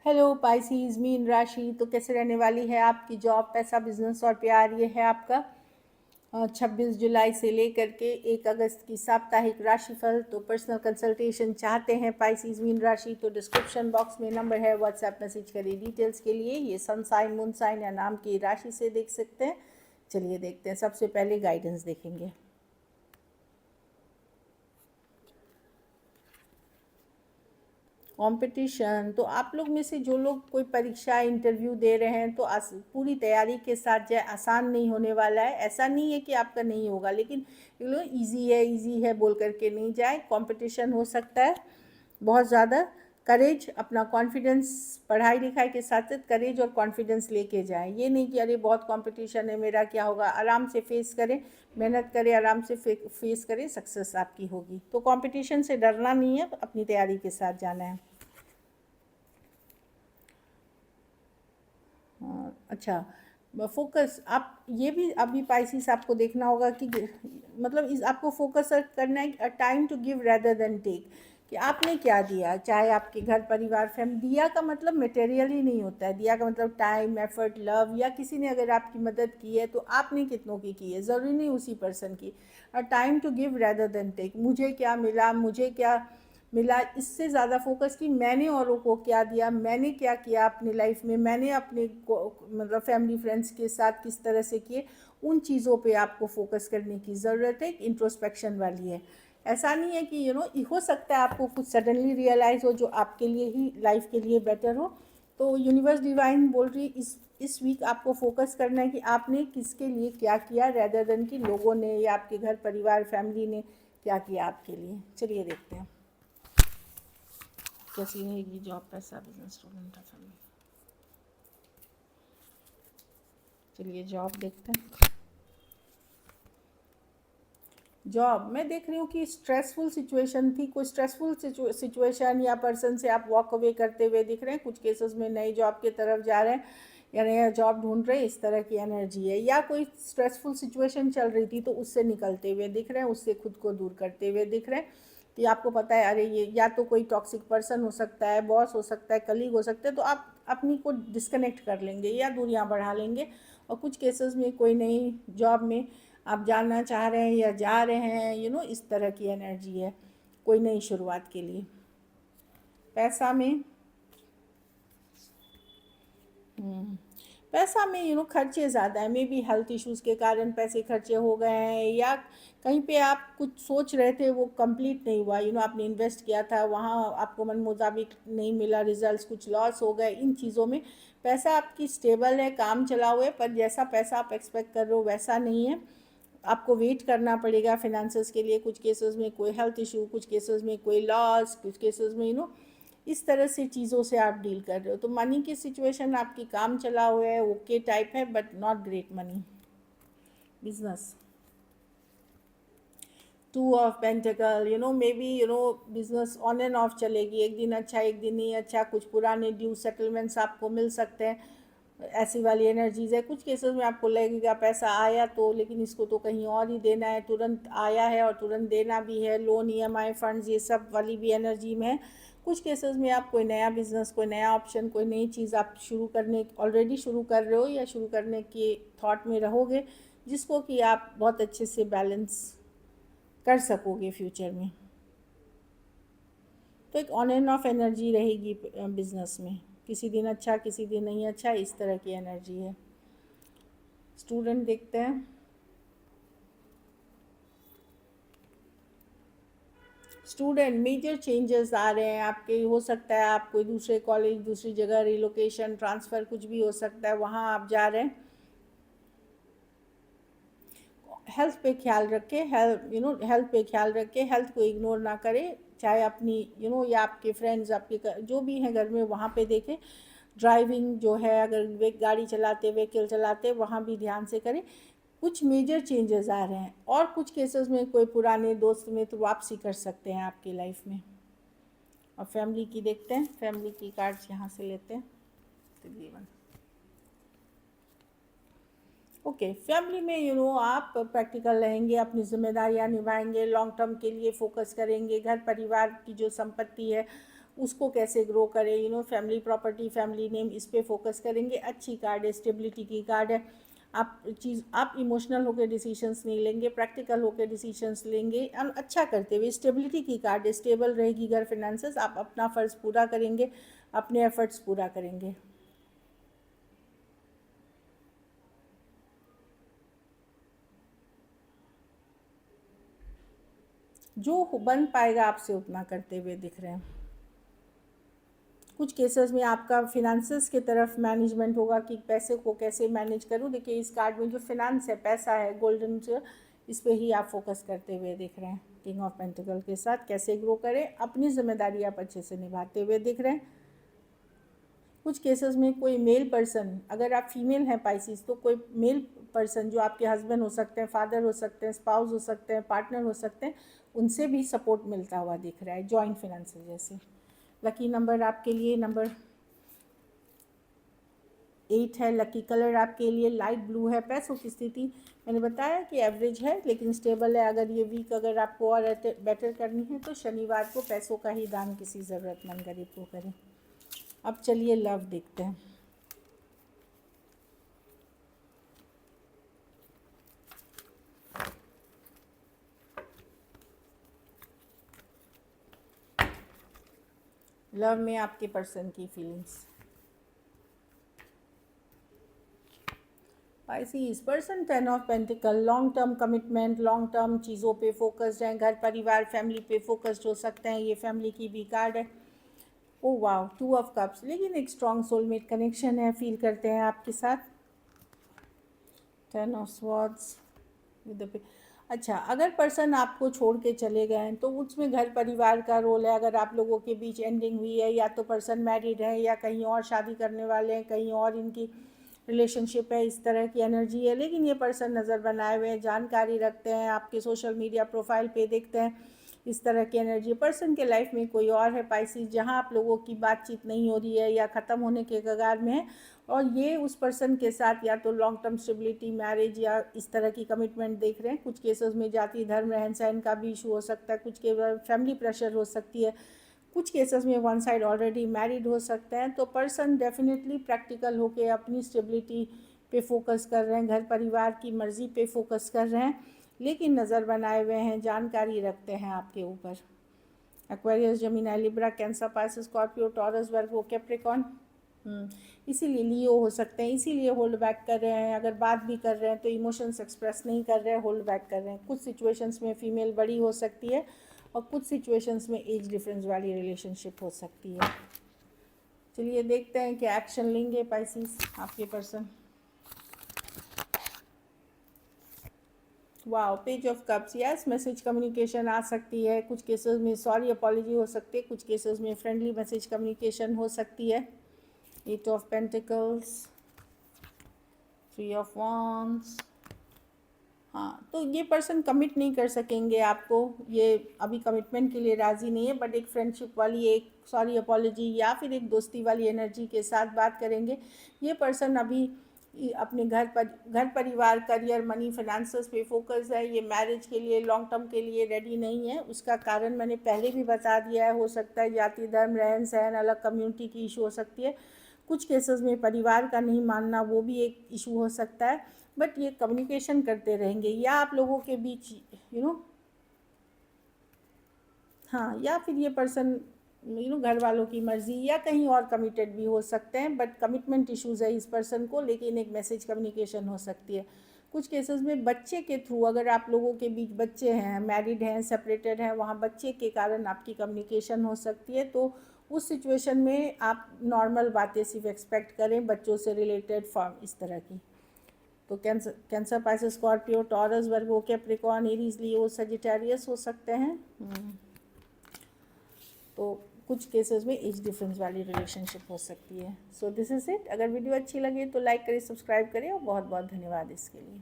Hello Pisces mean राशि। तो कैसे रहने वाली है आपकी जॉब, पैसा, बिजनेस और प्यार। ये है आपका 26 जुलाई से लेकर के 1 अगस्त की साप्ताहिक राशिफल। तो पर्सनल कंसल्टेशन चाहते हैं पाइसीज मीन राशि तो डिस्क्रिप्शन बॉक्स में नंबर है, व्हाट्सएप मैसेज करिए डिटेल्स के लिए। ये सन साइन, मून साइन या नाम की राशि से देख सकते हैं। चलिए देखते हैं। सबसे पहले गाइडेंस देखेंगे। कंपटीशन, तो आप लोग में से जो लोग कोई परीक्षा इंटरव्यू दे रहे हैं तो पूरी तैयारी के साथ जाए। आसान नहीं होने वाला है। ऐसा नहीं है कि आपका नहीं होगा, लेकिन इजी है बोल करके नहीं जाए। कंपटीशन हो सकता है बहुत ज़्यादा। करेज, अपना कॉन्फिडेंस, पढ़ाई लिखाई के साथ साथ करेज और कॉन्फिडेंस लेके जाएं। ये नहीं कि अरे बहुत कंपटीशन है, मेरा क्या होगा। आराम से फेस करें, मेहनत करें, आराम से फेस करें, सक्सेस आपकी होगी। तो कंपटीशन से डरना नहीं है, अपनी तैयारी के साथ जाना है। अच्छा, फोकस, आप ये भी अभी पाइसिस आपको देखना होगा कि मतलब इस आपको फोकस करना है। Time to give rather than take, कि आपने क्या दिया। चाहे आपके घर परिवार फैमिली, दिया का मतलब मटेरियल ही नहीं होता है। दिया का मतलब टाइम, एफर्ट, लव, या किसी ने अगर आपकी मदद की है तो आपने कितनों की है, ज़रूरी नहीं उसी पर्सन की। और time to give rather than take, मुझे क्या मिला, मुझे क्या मिला, इससे ज़्यादा फोकस कि मैंने औरों को क्या दिया, मैंने क्या किया अपनी लाइफ में, मैंने अपने मतलब फैमिली फ्रेंड्स के साथ किस तरह से किए। उन चीज़ों पे आपको फोकस करने की ज़रूरत है। इंट्रोस्पेक्शन वाली है। ऐसा नहीं है कि हो सकता है आपको कुछ सडनली रियलाइज़ हो जो आपके लिए ही लाइफ के लिए बेटर हो। तो यूनिवर्स डिवाइन बोल रही है इस वीक आपको फोकस करना है कि आपने किसके लिए क्या किया, रेदर देन कि लोगों ने या आपके घर परिवार फैमिली ने क्या किया आपके लिए। चलिए देखते हैं कैसी रहेगी जॉब, पैसा, बिजनेस, स्टूडेंट और फैमिली। चलिए जॉब देखते हैं। जॉब मैं देख रही हूँ कि स्ट्रेसफुल सिचुएशन थी। कोई स्ट्रेसफुल सिचुएशन या पर्सन से आप वॉक अवे करते हुए दिख रहे हैं। कुछ केसेस में नई जॉब की तरफ जा रहे हैं या नया जॉब ढूंढ रहे हैं, इस तरह की एनर्जी है। या कोई स्ट्रेसफुल सिचुएशन चल रही थी तो उससे निकलते हुए दिख रहे हैं, उससे खुद को दूर करते हुए दिख रहे हैं। कि आपको पता है अरे ये या तो कोई टॉक्सिक पर्सन हो सकता है, बॉस हो सकता है, कलीग हो सकता है, तो आप अपनी को डिस्कनेक्ट कर लेंगे या दूरियां बढ़ा लेंगे। और कुछ केसेस में कोई नई जॉब में आप जानना चाह रहे हैं या जा रहे हैं, इस तरह की एनर्जी है कोई नई शुरुआत के लिए। पैसा में पैसा में खर्चे ज़्यादा है। मे बी हेल्थ इश्यूज़ के कारण पैसे खर्चे हो गए हैं, या कहीं पे आप कुछ सोच रहे थे वो कंप्लीट नहीं हुआ। आपने इन्वेस्ट किया था, वहाँ आपको मन मुताबिक नहीं मिला रिजल्ट्स, कुछ लॉस हो गए। इन चीज़ों में पैसा आपकी स्टेबल है, काम चला हुआ है, पर जैसा पैसा आप एक्सपेक्ट कर रहे हो वैसा नहीं है। आपको वेट करना पड़ेगा फाइनेंसेस के लिए। कुछ केसेस में कोई हेल्थ इशू, कुछ केसेस में कोई लॉस, कुछ केसेस में इस तरह से चीज़ों से आप डील कर रहे हो। तो मनी की सिचुएशन आपकी काम चला हुआ है, ओके टाइप है, but not great money. Business, two of pentacle, may be business on end of चलेगी। एक दिन अच्छा, एक दिन नहीं अच्छा। कुछ पुराने ड्यू सेटलमेंट्स आपको मिल सकते हैं। ऐसी वाली एनर्जीज है। कुछ केसेस में आपको लगेगा पैसा आया तो, लेकिन इसको तो कहीं और ही देना है। तुरंत आया है और तुरंत देना भी है। लोन, ईएमआई, फंड्स, ये सब वाली भी एनर्जी में है। कुछ केसेस में आप कोई नया बिजनेस, कोई नया ऑप्शन, कोई नई चीज़ आप ऑलरेडी शुरू कर रहे हो या शुरू करने के थॉट में रहोगे, जिसको कि आप बहुत अच्छे से बैलेंस कर सकोगे फ्यूचर में। तो एक ऑन एंड ऑफ एनर्जी रहेगी बिजनेस में। किसी दिन अच्छा, किसी दिन नहीं अच्छा, इस तरह की एनर्जी है। स्टूडेंट देखते हैं। स्टूडेंट, मेजर चेंजेस आ रहे हैं आपके। हो सकता है आप कोई दूसरे कॉलेज, दूसरी जगह रिलोकेशन, ट्रांसफ़र, कुछ भी हो सकता है, वहाँ आप जा रहे हैं। हेल्थ पे ख्याल रखें। हेल्थ पे ख्याल रखें। हेल्थ को इग्नोर ना करें। चाहे अपनी या आपके फ्रेंड्स, आपके जो भी हैं घर में, वहाँ पे देखें। ड्राइविंग जो है, अगर वे गाड़ी चलाते, व्हीकल चलाते, वहाँ भी ध्यान से करें। कुछ मेजर चेंजेस आ रहे हैं। और कुछ केसेस में कोई पुराने दोस्त में तो वापसी कर सकते हैं आपकी लाइफ में। और फैमिली की देखते हैं। फैमिली की कार्ड्स यहाँ से लेते हैं तकरीबन। ओके, फैमिली में आप प्रैक्टिकल रहेंगे, अपनी जिम्मेदारियां निभाएंगे, लॉन्ग टर्म के लिए फोकस करेंगे। घर परिवार की जो संपत्ति है उसको कैसे ग्रो करें, फैमिली प्रॉपर्टी, फैमिली नेम, इस पे फोकस करेंगे। अच्छी कार्ड है, स्टेबिलिटी की कार्ड है। आप इमोशनल होकर डिसीजंस नहीं लेंगे, प्रैक्टिकल होकर डिसीजंस लेंगे, और अच्छा करते हुए। स्टेबिलिटी की कार्ड है, स्टेबल रहेगी घर फिनेंसेस, आप अपना फ़र्ज़ पूरा करेंगे, अपने एफर्ट्स पूरा करेंगे। जो बन पाएगा आपसे उतना करते हुए दिख रहे हैं। कुछ केसेस में आपका फिनेंसेस की तरफ मैनेजमेंट होगा कि पैसे को कैसे मैनेज करूं। देखिए इस कार्ड में जो फिनेंस है, पैसा है, गोल्डन जो, इस पे ही आप फोकस करते हुए दिख रहे हैं। किंग ऑफ पेंटिकल के साथ कैसे ग्रो करें, अपनी जिम्मेदारी आप अच्छे से निभाते हुए दिख रहे हैं। कुछ केसेस में कोई मेल पर्सन, अगर आप फीमेल हैं पाइसिस, तो कोई मेल पर्सन जो आपके हस्बैंड हो सकते हैं, फादर हो सकते हैं, स्पाउस हो सकते हैं, पार्टनर हो सकते हैं, उनसे भी सपोर्ट मिलता हुआ दिख रहा है, जॉइंट फिनेंसेस जैसे। लकी नंबर आपके लिए नंबर 8 है। लकी कलर आपके लिए लाइट ब्लू है। पैसों की स्थिति मैंने बताया कि एवरेज है लेकिन स्टेबल है। अगर ये वीक अगर आपको और बेटर करनी है तो शनिवार को पैसों का ही दान किसी ज़रूरतमंद गरीब को करें। अब चलिए लव देखते हैं। लव में आपके पर्सन की feelings. Pisces person 10 of pentacle, long term commitment, long term चीज़ों पे फोकस्ड हैं, घर परिवार फैमिली पे फोकस्ड हो सकते हैं। ये फैमिली की भी कार्ड है। ओ वाह, 2 ऑफ कप्स, लेकिन एक स्ट्रॉन्ग सोलमेट कनेक्शन है, फील करते हैं आपके साथ। 10 ऑफ स्वॉर्ड्स विद द, अच्छा अगर पर्सन आपको छोड़ के चले गए हैं तो उसमें घर परिवार का रोल है। अगर आप लोगों के बीच एंडिंग हुई है, या तो पर्सन मैरिड है या कहीं और शादी करने वाले हैं, कहीं और इनकी रिलेशनशिप है, इस तरह की एनर्जी है। लेकिन ये पर्सन नज़र बनाए हुए हैं, जानकारी रखते हैं, आपके सोशल मीडिया प्रोफाइल पे देखते हैं, इस तरह की एनर्जी। पर्सन के लाइफ में कोई और है पाइसिस, जहाँ आप लोगों की बातचीत नहीं हो रही है या ख़त्म होने के कगार में है, और ये उस पर्सन के साथ या तो लॉन्ग टर्म स्टेबिलिटी, मैरिज या इस तरह की कमिटमेंट देख रहे हैं। कुछ केसेस में जाति धर्म रहन सहन का भी इशू हो सकता है, कुछ के फैमिली प्रेशर हो सकती है, कुछ केसेस में वन साइड ऑलरेडी मैरिड हो सकते हैं। तो पर्सन डेफिनेटली प्रैक्टिकल होकर अपनी स्टेबिलिटी पे फोकस कर रहे हैं, घर परिवार की मर्ज़ी पे फोकस कर रहे हैं, लेकिन नज़र बनाए हुए हैं, जानकारी रखते हैं आपके ऊपर। Aquarius, Gemini, Libra, Cancer, Pisces, Scorpio, Taurus, Virgo, Capricorn, इसीलिए लियो हो सकते हैं, इसीलिए होल्ड बैक कर रहे हैं। अगर बात भी कर रहे हैं तो इमोशंस एक्सप्रेस नहीं कर रहे हैं, होल्ड बैक कर रहे हैं। कुछ सिचुएशंस में फीमेल बड़ी हो सकती है और कुछ सिचुएशंस में एज डिफरेंस वाली रिलेशनशिप हो सकती है। चलिए देखते हैं क्या एक्शन लेंगे पाइसिस आपके person. Wow, page of cups, yes message communication आ सकती है। कुछ केसेस में सॉरी अपॉलजी हो सकती है, कुछ केसेस में फ्रेंडली मैसेज कम्युनिकेशन हो सकती है। 8 ऑफ पेंटिकल्स, 3 ऑफ वॉन्ड्स। हाँ, तो ये पर्सन कमिट नहीं कर सकेंगे आपको, ये अभी कमिटमेंट के लिए राज़ी नहीं है, बट एक फ्रेंडशिप वाली, एक सॉरी अपॉलजी या फिर एक दोस्ती वाली एनर्जी के साथ बात करेंगे। ये पर्सन अभी अपने घर परिवार, करियर, मनी, फाइनेंसेस पे फोकस है। ये मैरिज के लिए, लॉन्ग टर्म के लिए रेडी नहीं है। उसका कारण मैंने पहले भी बता दिया है। हो सकता है जाति धर्म रहन सहन, अलग कम्युनिटी की इशू हो सकती है। कुछ केसेस में परिवार का नहीं मानना, वो भी एक इशू हो सकता है। बट ये कम्युनिकेशन करते रहेंगे, या आप लोगों के बीच हाँ, या फिर ये पर्सन घर वालों की मर्ज़ी या कहीं और कमिटेड भी हो सकते हैं, बट कमिटमेंट इश्यूज़ है इस पर्सन को, लेकिन एक मैसेज कम्युनिकेशन हो सकती है। कुछ केसेस में बच्चे के थ्रू, अगर आप लोगों के बीच बच्चे हैं, मैरिड हैं, सेपरेटेड हैं, वहाँ बच्चे के कारण आपकी कम्युनिकेशन हो सकती है। तो उस सिचुएशन में आप नॉर्मल बातें सिर्फ एक्सपेक्ट करें, बच्चों से रिलेटेड फॉर्म इस तरह की। तो cancer, Pisces, Scorpio, Taurus, Virgo, Capricorn, Aries, लियो, सजिटेरियस हो सकते हैं। तो कुछ केसेस में एज डिफरेंस वाली रिलेशनशिप हो सकती है। So this is it. अगर वीडियो अच्छी लगे तो लाइक करें, सब्सक्राइब करें, और बहुत बहुत धन्यवाद इसके लिए।